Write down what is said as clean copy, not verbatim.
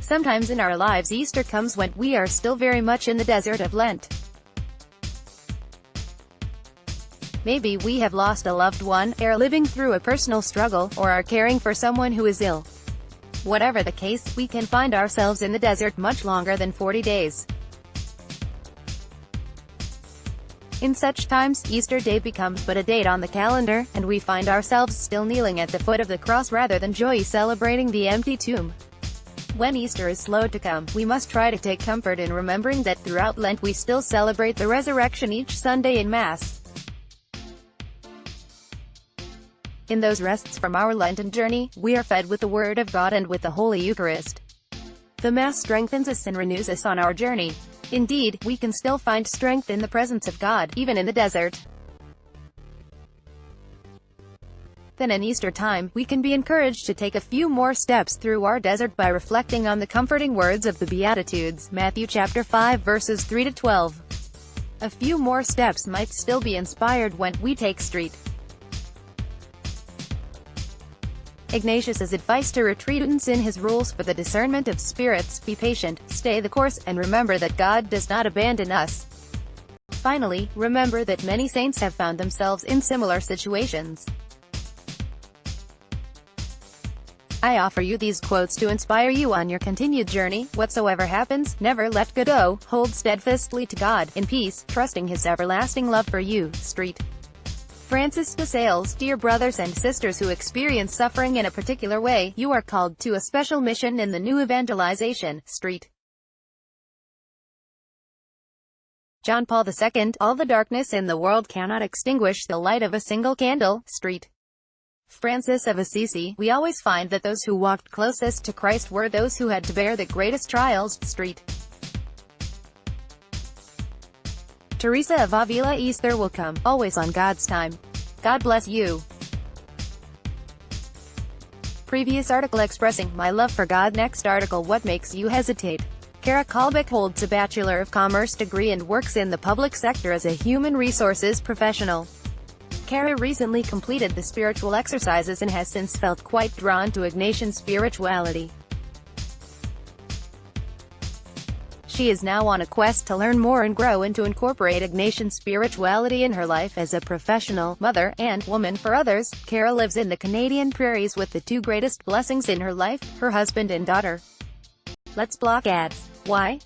Sometimes in our lives Easter comes when we are still very much in the desert of Lent. Maybe we have lost a loved one, are living through a personal struggle, or are caring for someone who is ill. Whatever the case, we can find ourselves in the desert much longer than 40 days. In such times, Easter Day becomes but a date on the calendar, and we find ourselves still kneeling at the foot of the cross rather than joyfully celebrating the empty tomb. When Easter is slow to come, we must try to take comfort in remembering that throughout Lent we still celebrate the resurrection each Sunday in Mass. In those rests from our Lenten journey, we are fed with the Word of God and with the Holy Eucharist. The Mass strengthens us and renews us on our journey. Indeed, we can still find strength in the presence of God, even in the desert. Then in Easter time, we can be encouraged to take a few more steps through our desert by reflecting on the comforting words of the Beatitudes, Matthew chapter 5 verses 3 to 12. A few more steps might still be inspired when we take street. Ignatius's advice to retreatants in his rules for the discernment of spirits: be patient, stay the course, and remember that God does not abandon us. Finally, remember that many saints have found themselves in similar situations. I offer you these quotes to inspire you on your continued journey. Whatsoever happens, never let go. Hold steadfastly to God, in peace, trusting His everlasting love for you. Street. Francis de Sales. Dear brothers and sisters who experience suffering in a particular way, you are called to a special mission in the new evangelization. Street. John Paul II. All the darkness in the world cannot extinguish the light of a single candle. Street. Francis of Assisi. We always find that those who walked closest to Christ were those who had to bear the greatest trials. Street. Teresa of Avila. Easter will come, always on God's time. God bless you. Previous article expressing my love for God. Next article, what makes you hesitate? Kara Kalbeck holds a Bachelor of Commerce degree and works in the public sector as a human resources professional. Kara recently completed the spiritual exercises and has since felt quite drawn to Ignatian spirituality. She is now on a quest to learn more and grow and to incorporate Ignatian spirituality in her life as a professional, mother, and woman for others. Kara lives in the Canadian prairies with the two greatest blessings in her life, her husband and daughter. Let's block ads. Why?